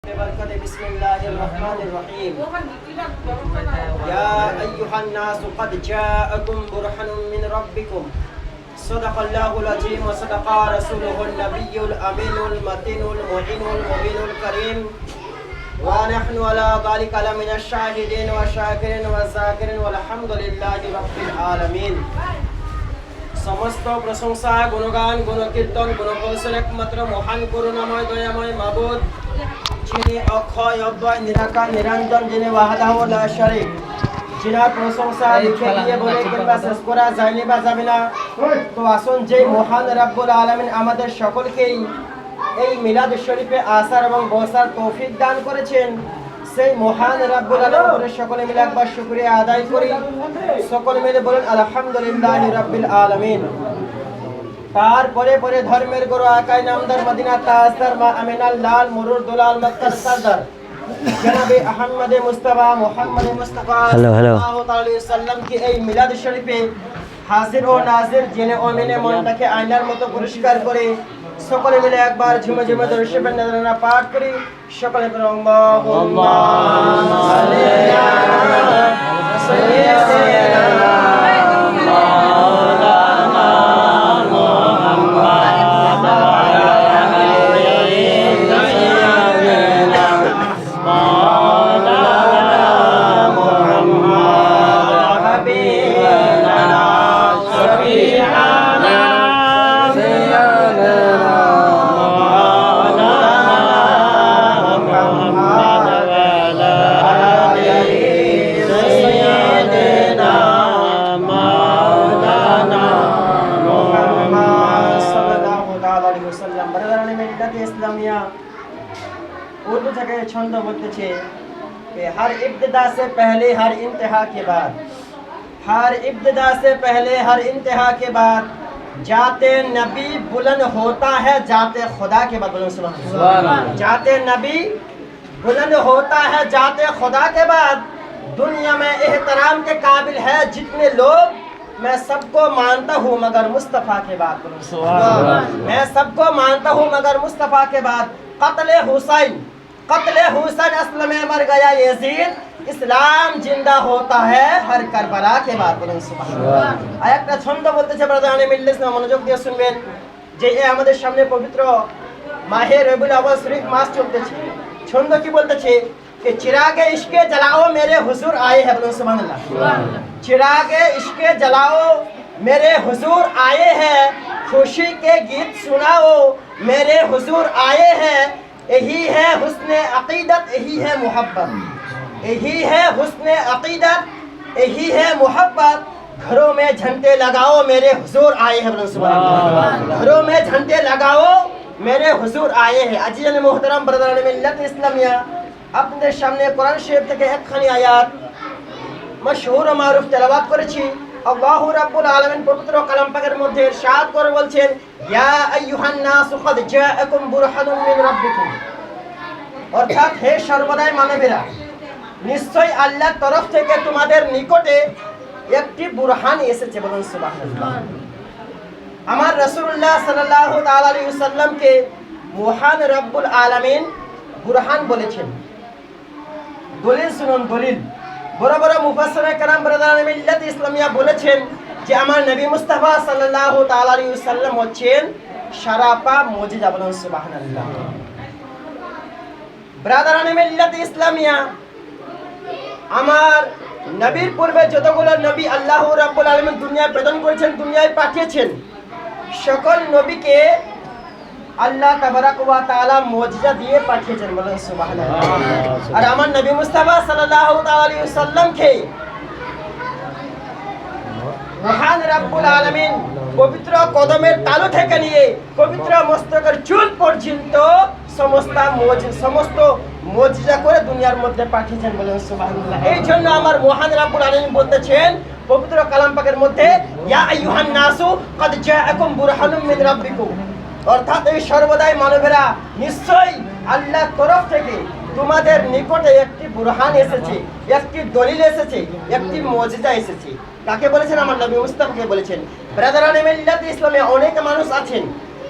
بسم الله الرحمن الرحيم يا أيها الناس قد جاءكم برهان من ربكم صدق الله العظيم وصدق رسوله النبي الأمين المتين المعين المبين الكريم ونحن على ذلك لمن الشاهدين والشاكرين والذاكرين والحمد لله رب العالمين। সমস্ত প্রশংসা গুণগান গুণকীর্তন গুণকৌশল একমাত্র মহান করুণাময় দয়াময় মাবুদ, যিনি অক্ষয় অব্যয় নিরাকার নিরঞ্জন, যিনি ওয়াহদাহু লা শারীক, যিনার প্রশংসা লিখে দিয়ে বলে কিংবা শেষ করা যায়নি বা যাবে না। তো আসুন যে মহান রব্বুল আলামিন আমাদের সকলকেই এই মিলাদ শরীফে আসার এবং বসার তৌফিক দান করেছেন, সেই মহান রব্বুল আলামিনের সকলে মিলে একবার শুকরিয়া আদায় করি। সকলে মিলে বলেন আলহামদুলিল্লাহি রাব্বিল আলামিন। তারপরে পরে ধর্মের গুরু আকাই নামদার মদিনা তাজদার মা আমিনাল লাল মুরুর দুলাল মক্কা সরদার জনাবে আহমদ মুস্তাফা মুহাম্মদ মুস্তাফা সাল্লাল্লাহু আলাইহি সাল্লাম কি এই মিলাদ শরীফে হাজির ও নাজির জেনে ও মেনে মনটাকে আয়নার মতো পরিষ্কার করে সকলে মিলে একবার ঝুমে ঝুমে দরুদ শরীফ নাযরানা পাঠ করি। সকলে বলেন আল্লাহুম্মা সাল্লি আলা সাইয়্যিদিনা उर्दू जगह छंद बोलते छे कि हर इब्तिदा से पहले हर इंतहा के बाद, हर इब्तिदा से पहले हर इंतहा के बाद जाते नबी बुलंद होता है जाते खुदा के बाद। बुलंद सुभान अल्लाह। जाते नबी बुलंद होता है जाते खुदा के बाद। दुनिया में एहतराम के काबिल है जितने लोग, मैं सबको मानता हूँ मगर मुस्तफ़ा के बाद। मैं सबको मानता हूँ मगर मुस्तफ़ा के बाद। कत्ले हुसैन असल में मर गया यजीद, इस्लाम जिंदा होता है हर करबला के बाद। বলুন সুবহানাল্লাহ। আর একটা ছন্দ বলতেছে ব্রাদারানে মিল্লাস, না মনোযোগ দিয়ে শুনবেন যে আমাদের সামনে পবিত্র মাহে রবিউল আউয়াল শরীফ মাস চলতেছে। ছন্দ কি বলতেছে कि चिरागे इश्के जलाओ मेरे हुजूर आए हैं। बोलो सुभान अल्लाह। चिरागे इश्के जलाओ मेरे हुजूर आए हैं, खुशी के गीत सुनाओ मेरे हुजूर आए हैं। यही है हुस्ने अकीदत, यही है मोहब्बत, यही है हुस्ने अकीदत, यही है मोहब्बत। घरों में झंडे लगाओ मेरे हुजूर आए हैं। बोलो सुभान अल्लाह। घरों में झंडे लगाओ मेरे हुजूर आए हैं। अजीज़ान मोहतरम ब्रदरान मिल्लत इस्लामिया, আপনাদের সামনে কোরআন শরীফ থেকে একখানি আয়াত মশহুর ও মারুফ তেলাওয়াত করেছি। আল্লাহু রাব্বুল আলামিন পবিত্র কালাম পাকের মধ্যে ইরশাদ করে বলছেন, ইয়া আইয়ুহান নাসু ক্বাদ জাআকুম বুরহানুম মিন রাব্বিকুম, অর্থাৎ হে সর্বদাই মানবেরা, নিশ্চয়ই আল্লাহর তরফ থেকে তোমাদের নিকটে একটি বুরহান এসেছে। বলুন সুবহানাল্লাহ। আমার রাসূলুল্লাহ সাল্লাল্লাহু তাআলা আলাইহি ওয়াসাল্লামকে মহান রব্বুল আলামিন বুরহান বলেছেন। দলিল শুনুন, দলিল। বড় বড় মুফাসসিরে কেরাম ব্রাদারান মিল্লাত ইসলামিয়া বলেছেন যে আমার নবী মুস্তাফা সাল্লাল্লাহু তাআলা আলাইহি ওয়াসাল্লাম হচ্ছেন সারাপা মুজিজা। বলুন সুবহানাল্লাহ। ব্রাদারান মিল্লাত ইসলামিয়া, আমার নবীর পূর্বে যতগুলো নবী আল্লাহ রাব্বুল আলামিন দুনিয়ায় প্রেরণ করেছেন, দুনিয়ায় পাঠিয়েছেন, সকল নবীকে আল্লাহ তাবারাক ওয়া তাআলা মুজিজা দিয়ে পাঠিয়েছেন। বলেন সুবহানাল্লাহ। আর আমার নবী মুস্তাফা সাল্লাল্লাহু তাআলা আলাইহি ওয়াসাল্লামকে মহান রব্বুল আলামিন পবিত্র কদমের তালু থেকে নিয়ে পবিত্র মস্তকের চুল পর্যন্ত সমস্ত মুজিজা করে দুনিয়ার মধ্যে পাঠিয়েছেন। বলেন সুবহানাল্লাহ। এই জন্য আমার মহান রব্বুল আলামিন বলতেছেন পবিত্র কালাম পাকের মধ্যে, ইয়া আইয়ুহান নাসু ক্বাদ জাআকুম বুরহানুম মিন রাব্বিকুম, অর্থাৎ এই সর্বদাই মানবেরা, নিশ্চয়ই আল্লাহর তরফ থেকে তোমাদের নিকটে একটি বুরহান এসেছে, একটি দলিল এসেছে, একটি মুজিজা এসেছে। কাকে বলেছেন? আমার নবী মুস্তাফাকে বলেছেন। ব্রাদারান মিল্লাত ইসলামে অনেক মানুষ আছেন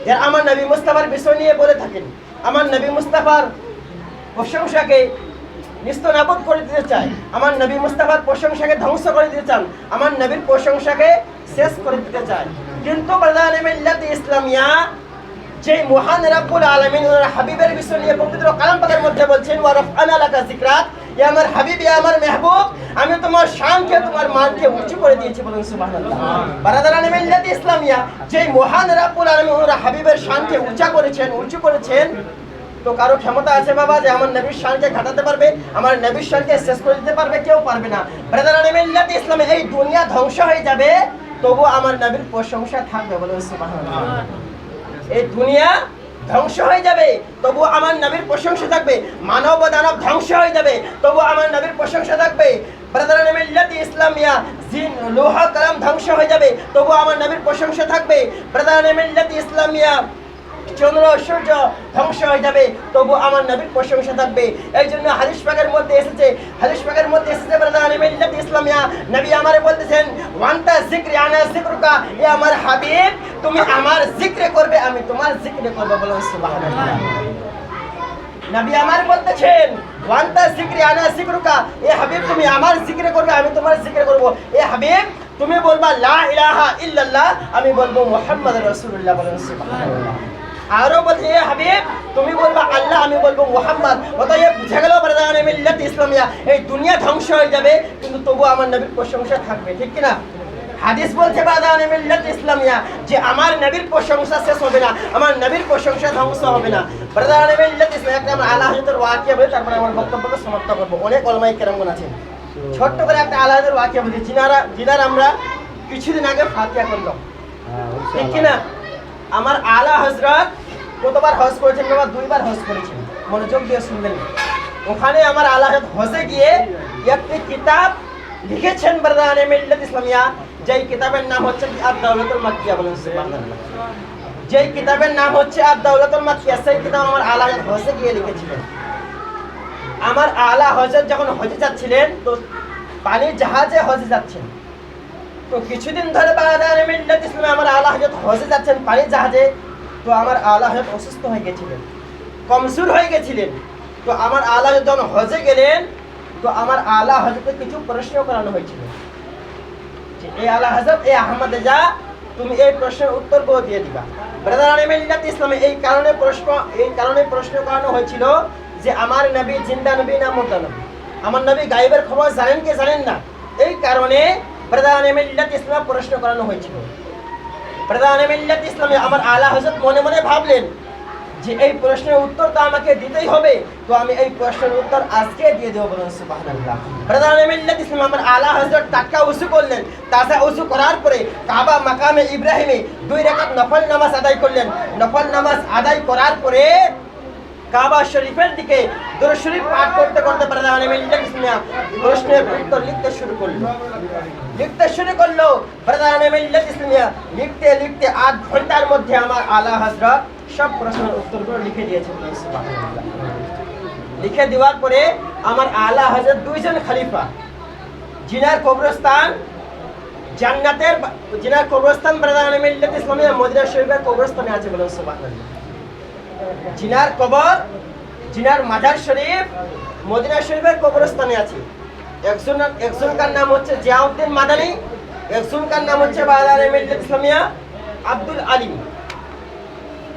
যারা আমার নবী মুস্তাফার বিষয় নিয়ে বলে থাকেন, আমার নবী মুস্তাফার প্রশংসাকে নিস্তনাবুদ করে দিতে চায়, আমার নবী মুস্তাফার প্রশংসাকে ধ্বংস করে দিতে চান, আমার নবীর প্রশংসাকে শেষ করে দিতে চায়। কিন্তু প্রধান মিল্লাত ইসলামিয়া যে মহান রব্বুল আলামিন ওনার হাবিবের বিষয় নিয়ে পবিত্র কালাম পাকের মধ্যে বলছেন, ওয়া রাফআনা লাকা যিকরাক, ইয়া আমার হাবিব, ইয়া আমার মেহবুব, আমি তোমার শানকে, তোমার মানকে উঁচু করে দিয়েছি। বলুন সুবহানাল্লাহ। বারাদারানি মিল্লাত ইসলামিয়া যে মহান রব্বুল আলামিন ওনার হাবিবের শানকে উঁচু করেছেন, তো কারো ক্ষমতা আছে বাবা যে আমার নবীর শানকে ঘাটাতে পারবে, আমার নবীর শানকে শেষ করে দিতে পারবে? কেউ পারবে না। বারাদারানি মিল্লাত ইসলামে এই দুনিয়া ধ্বংস হয়ে যাবে, তবু আমার নবীর প্রশংসা থাকবে। বলুন সুবহানাল্লাহ। এই দুনিয়া ধ্বংস হয়ে যাবে, তবু আমার নবীর প্রশংসা থাকবে। মানব ও দানব ধ্বংস হয়ে যাবে, তবু আমার নবীর প্রশংসা থাকবে। ব্রাদারান মিল্লাত ইসলামিয়া জিন লোহা কলম ধ্বংস হয়ে যাবে, তবু আমার নবীর প্রশংসা থাকবে। ব্রাদারান মিল্লাত ইসলামিয়া চন্দ্র সূর্য ধ্বংস হয়ে যাবে, তবু আমার নবীর প্রশংসা থাকবে। এই জন্য হাদিস পাকের মধ্যে এসেছে ব্রাদারান মিল্লাত ইসলামিয়া নবী আমারে বলতেছেন, ওয়ান্তা যিকরি আনা যিকরুকা, এ আমার হাবিব, তুমি আমার জিক্র করবে, আমি তোমার জিক্র করব। বলুন সুবহানাল্লাহ। নবী আমার বলতেছেন, ওয়ান্তা যিকরি আনা যিকরুকা, এ হাবিব তুমি আমার জিক্র করবে, আমি তোমার জিক্র করব। এ হাবিব তুমি বলবা লা ইলাহা ইল্লাল্লাহ, আমি বলবো মুহাম্মাদুর রাসূলুল্লাহ। বলুন সুবহানাল্লাহ। আরো বলছে, এ হাবিব তুমি বলবা আল্লাহ, আমি বলবো মুহাম্মদ। অতএব বুঝা গেল ব্রাদারান মিল্লাত ইসলামিয়া এই দুনিয়া ধ্বংস হয়ে যাবে, কিন্তু তবু আমার নবীর প্রশংসা থাকবে। ঠিক কি না? হাদিস বলছে ব্রাদারান মিল্লাত ইসলামিয়া যে আমার নবীর প্রশংসা শেষ হবে না, আমার নবীর প্রশংসা ধ্বংস হবে না। ব্রাদারান মিল্লাত ইসলামিয়া একটা আমরা আলা হযরতের ওয়াকিয়া বলে তারপরে আমার বক্তব্যকে সমাপ্ত করব। অনেক উলামায়ে কেরামগণ আছেন, ছোট্ট করে একটা আলা হযরতের ওয়াকিয়া বলি, জিনার আমরা কিছুদিন আগে ফাতিহা করলাম। ঠিক কি না? আমার আলা হযরত কতবার হজ করেছেন বাবা? 2 বার হজ করেছেন। মনোযোগ দিয়ে শুনবেন। ওখানে আমার আলা হযরত হজে গিয়ে একটি কিতাব লিখেছেন ব্রাদারান মিল্লাত ইসলামিয়া, যেই কিতাবের নাম হচ্ছে আদ-দাওলাতুল মাক্কিয়া। বলেন সুবহানাল্লাহ। যেই কিতাবের নাম হচ্ছে আদ-দাওলাতুল মাক্কিয়া, সেই কিতাব আমার আলা হযরত হজে গিয়ে লিখেছিলেন। আমার আলা হযরত যখন হজে যাচ্ছিলেন, তো পানি জাহাজে হজে যাচ্ছেন, তো কিছুদিন ধরে ব্রাদারান মিল্লাত ইসলামিয়া আমার আলা হযরত হজে যাচ্ছেন পানি জাহাজে, তো আমার আলা হযরত অসুস্থ হয়ে গেছিলেন, কমজোর হয়ে গেছিলেন। তো আমার আলা হযরত যখন হজে গেলেন, তো আমার আলা হযরতকে কিছু প্রশ্ন করানো হয়েছিল যে এই আলা হযরত, এই আহমদ রেজা, তুমি এই প্রশ্নের উত্তর দিয়ে দিবা। ব্রাদারান মিল্লাত ইসলামে এই কারণে প্রশ্ন করানো হয়েছিল যে আমার নবী জিন্দা নবী না মুর্দা নবী, আমার নবী গায়েবের খবর জানেন কি জানেন না, এই কারণে ব্রাদারান মিল্লাত ইসলাম প্রশ্ন করানো হয়েছিল। ব্রাদারান মিল্লাত ইসলামে আমার আলা হযরত মনে মনে ভাবলেন যে এই প্রশ্নের উত্তর তো আমাকে দিতেই হবে, তো আমি এই প্রশ্নের উত্তর আজকে দিয়ে দেব। বলুন সুবহানাল্লাহ। ব্রাদারান মিল্লাত ইসলাম আমার আলা হযরত টাটকা ওযু করলেন, তাজা ওযু করার পরে কাবা মাকামে ইব্রাহিমে 2 রাকাত নফল নামাজ আদায় করলেন। নফল নামাজ আদায় করার পরে কাবা শরীফের দিকে দুরূদ শরীফ পাঠ করতে করতে ব্রাদারান মিল্লাত ইসলাম প্রশ্নের উত্তর লিখতে শুরু করলো। ব্রাদারান মিল্লাত ইসলাম লিখতে 8 ঘন্টার মধ্যে আমার আলা হযরত সব প্রশ্নের উত্তরগুলো লিখে দিয়েছেন। সুবহানাল্লাহ। লিখে দেওয়ার পরে আমার আলা হযরত 2 জন খলিফা, জিনার কবরস্থান জান্নাতের, জিনার কবরস্থান ব্রাদারান মিল্লাত ইসলামিয়া মদিনা শরীফের কবরস্থানে আছে। বলুন সুবহানাল্লাহ। জিনার কবর, জিনার মাজার শরীফ মদিনা শরীফের কবরস্থানে আছে। একজনকার নাম হচ্ছে জিয়াউদ্দিন মাদানী, একজনকার নাম হচ্ছে ব্রাদারান মিল্লাত ইসলামিয়া আব্দুল আলিম।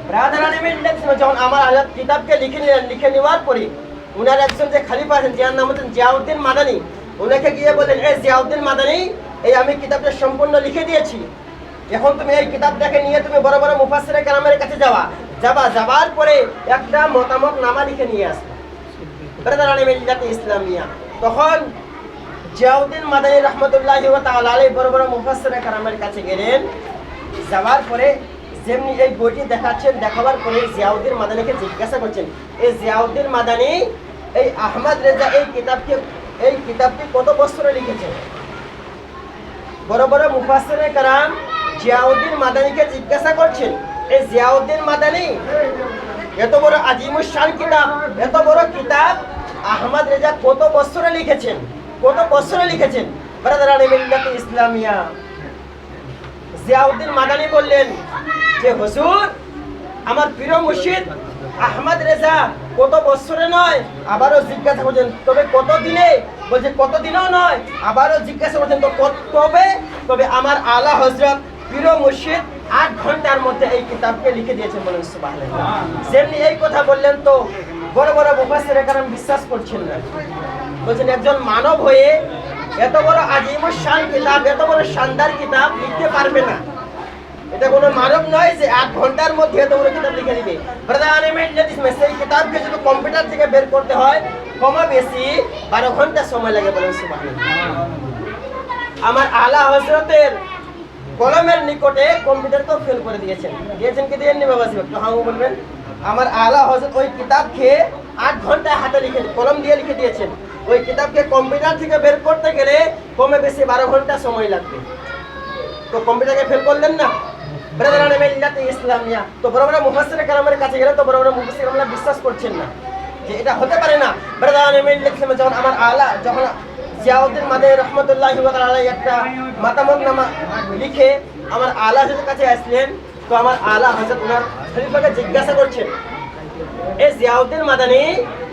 ব্রাদারান মিল্লাত ইসলামিয়া যখন আমার হযরত কিতাবকে লিখে নেওয়ার পরে উনার একজন যে খলিফা আছেন, যার নাম হচ্ছেন জিয়াউদ্দিন মাদানী, উনাকে গিয়ে বলেন, এই জিয়াউদ্দিন মাদানী, এই আমি কিতাবটা সম্পূর্ণ লিখে দিয়েছি, এখন তুমি এই কিতাবটাকে নিয়ে তুমি বড় বড় মুফাসসিরে কেরামের কাছে যাবার পরে একটা মতামত নামা লিখে নিয়ে আসবে। ব্রাদারান মিল্লাত ইসলামিয়া তখন জিয়াউদ্দিন মাদানী রাহমাতুল্লাহি ওয়া তাআলা আলাইহি বড় বড় মুফাসসিরে কেরামের কাছে গেলেন। যাওয়ার পরে যেমনি এই বইটি দেখাবার পরে জিয়াউদ্দিন মাদানীকে জিজ্ঞাসা করছেন, এই জিয়াউদ্দিন মাদানী এই আহমদ রেজা এই কিতাবটি কত বছরে লিখেছেন? বড় বড় মুফাসসিরে কেরাম জিয়াউদ্দিন মাদানীকে জিজ্ঞাসা করছেন, এই জিয়াউদ্দিন মাদানী এত বড় আজিমুস শান কিতাব, এত বড় কিতাব আহমদ রেজা কত বছরে লিখেছেন? ব্রাদারান মিল্লাত ইসলামিয়া জিয়াউদ্দিন মাদানী বললেন যে হুজুর, আমার প্রিয় মুর্শিদ আহমদ রেজা কত বছরে নয়, আবারও জিজ্ঞাসা করছেন তবে কত দিনে, বলছে কত দিনও নয়, আবারও জিজ্ঞাসা করছেন তো তবে তবে আমার আলা হযরত পীর মুর্শিদ 8 ঘন্টার মধ্যে এই কিতাবকে লিখে দিয়েছেন, বলেন সুবহানাল্লাহ। যেমনি এই কথা বললেন তো বড় বড় মুফাসসির کرام বিশ্বাস করছেন না, বলছেন একজন মানব হয়ে এত বড় আজিমুশ শান কিতাব, এত বড় শানদার কিতাব লিখতে পারবে না। এটা কোনো মানব নয় যে 8 ঘন্টার মধ্যে এত বড় কিতাব লিখে দিবে। ব্রাদার মেজলিস में সেই কিতাবকে যদি কম্পিউটার থেকে বের করতে হয় কম বেশি 12 ঘন্টা সময় লাগে, বলেন সুবহানাল্লাহ। আমার আলা হযরতের কলমের নিকটে কম্পিউটার তো ফেল করে দিয়েছেন কি দেননি বাবা জি, একটু হাউ বলবেন। আমার আলা হযরত ওই কিতাবকে 8 ঘন্টায় হাতে লিখে কলম দিয়ে লিখে দিয়েছেন, ওই কিতাবকে কম্পিউটার থেকে বের করতে গেলে কমে বেশি 12 ঘন্টা সময় লাগবে। তো কম্পিউটারকে ফেল করলেন না ব্রাদারান মিল্লাতে ইসলামিয়া। তো বড় বড় মুফাসসির کرامের কাছে গেলে তো বড় বড় মুফাসসির کرام বিশ্বাস করছেন না যে এটা হতে পারে না। ব্রাদারান মিল্লাতে যখন আমার আলা যখন জিয়াউদ্দিন মাদানী রাহমাতুল্লাহি ওয়া তাআলা একটা মাতামতনামা লিখে আমার আলা হযরতের কাছে আসলেন, তো আমার আলা হযরত ওনার খলিফাকে জিজ্ঞাসা করছেন, এই জিয়াউদ্দিন মাদানী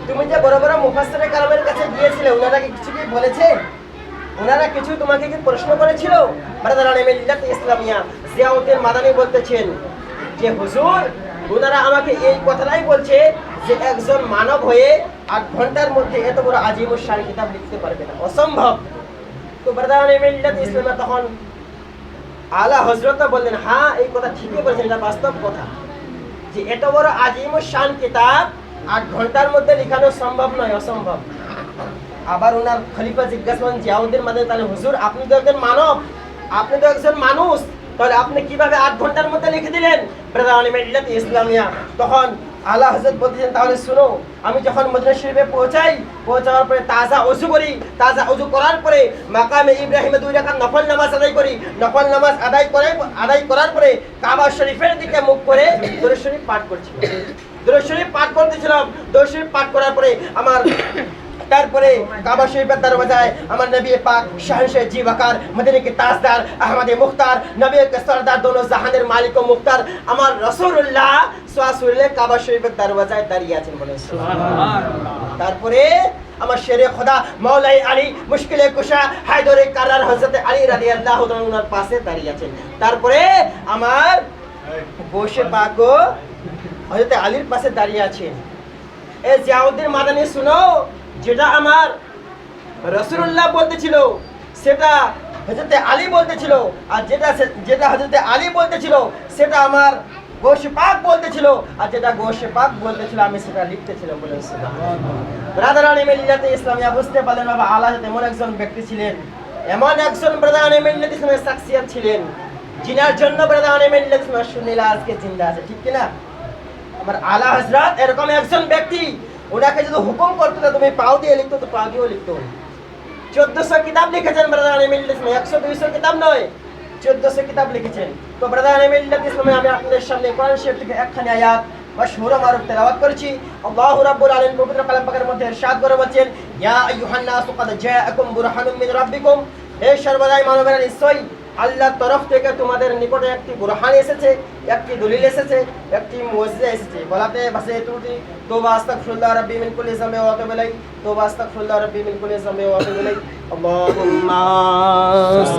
তুমি যে বড় বড় মুফাসসির کرامের কাছে গিয়েছিলে ওনারা কি কিছু কি বলেছে, ওনারা কিছু তোমাকে কি প্রশ্ন করেছিল? ব্রাদারান মিল্লাতে ইসলামিয়া জিয়াউদ্দিন মাদানী বলতেছেন যে হুজুর ওনারা আমাকে এই কথাটাই বলছে যে একজন মানব হয়ে 8 ঘন্টার মধ্যে এত বড় আজিমুশ শান কিতাব লিখতে পারবে না, অসম্ভব। তো ব্রাদারান মিল্লাতে ইসলামিয়া তখন আলা হযরত বললেন হ্যাঁ এই কথা ঠিকই বলেছেন, এটা বাস্তব কথা যে এত বড় আজিমুশ শান কিতাব 8 ঘন্টার মধ্যে লেখানো সম্ভব নয়, অসম্ভব। আবার ওনার খলিফা জিজ্ঞাসা করেন জিয়াউদ্দিন মাদানী তাহলে হুজুর আপনি তো একজন মানব, আপনি তো একজন মানুষ, তাহলে আপনি কিভাবে 8 ঘন্টার মধ্যে লিখে দিলেন? ব্রাদারান মিল্লাতে ইসলামিয়া তখন আলা হযরত বলতেছেন তাহলে শুনো, আমি যখন মদিনা শরীফে পৌঁছাওয়ার পরে তাজা ওযু করি, তাজা ওযু করার পরে মাকামে ইব্রাহিমে 2 রাকাত নফল নামাজ আদায় করি, নফল নামাজ আদায় করার পরে কাবা শরীফের দিকে মুখ করে দরুদ শরীফ পাঠ করছিলাম, দরুদ শরীফ পাঠ করতেছিলাম। দরুদ শরীফ পাঠ করার পরে আমার তারপরে কাবা শরীফের দরওয়াজায় আমার নবী পাক শাহনশাহ জি ওয়াকার মদিনা के ताजदार अहमद मुख्तार नबी के सरदार दोनों জাহানের মালিক ও মুখতার আমার রাসূলুল্লাহ সাল্লাল্লাহু আলাইহি কাবা শরীফের দরওয়াজায় দাঁড়িয়ে আছেন, বলেন সুবহানাল্লাহ। তারপরে আমার শেরে খোদা মাওলাই আলী মুশকিলে কুশা হায়দারে কারার হযরত আলী রাদিয়াল্লাহু তাআলা ওনার পাশে দাঁড়িয়ে আছেন। তারপরে আমার গোশে পাক হযরত আলীর পাশে দাঁড়িয়ে আছেন। এই জিয়াউদ্দিন মাদানী শুনো, যেটা আমার রাসূলুল্লাহ বলতেছিল সেটা হযরত আলী বলতেছিল, আর যেটা হযরত আলী বলতেছিল সেটা আমার গোশে পাক বলতেছিল, আর যেটা গোশে পাক বলতেছিল আমি সেটা লিখতেছিলাম, বলেন সুবহানাল্লাহ। ব্রাদারান মিল্লাতে ইসলামিয়া বুঝতে পারলেন বাবা আলা হযরত এমন একজন ব্যক্তি ছিলেন, এমন একজন ব্রাদারান মিল্লাতে ইসলামের শাখসিয়ত ছিলেন যিনার জন্য ব্রাদারান মিল্লাতে ইসলাম সুন্নিলা আজকে জিন্দা আছে, ঠিক কি না? আমার আলা হযরত এরকম একজন ব্যক্তি, ওনাকে যদি হুকুম করতে তুমি পাও দিয়ে লিখতো তো পাও দিয়েও লিখতো। 1400 কিতাব লিখেছেন ব্রাদারান মিল্লাত ইসলাম, 100-200 কিতাব নয়, 1400 কিতাব লিখেছেন। তো ব্রাদারান মিল্লাত ইসলামে আমি আপনাদের সামনে কোরআন শরীফ থেকে একখানি আয়াত মাশহুর মারুফ তেলাওয়াত করেছি। আল্লাহু রাব্বুল আলামিন পবিত্র কালাম পাকের মধ্যে ইরশাদ করে বলেন, ইয়া আইয়ুহান নাসু ক্বাদ জাআকুম বুরহানুম মিন রাব্বিকুম, হে সর্বদাই মানবেরা নিশ্চয়ই আল্লাহর তরফ থেকে তোমাদের নিকটে একটি বুরহান এসেছে, একটি দলিল এসেছে, একটি মুজিজা এসেছে। বলাতে ভাষে ত্রুটি তওবা আস্তাগফিরুল্লাহ রাব্বি মিন কুল্লি যামবি ওয়া আতুবু ইলাইহি, তওবা আস্তাগফিরুল্লাহ রাব্বি মিন কুল্লি যামবি ওয়া আতুবু ইলাইহি। আল্লাহুম্মা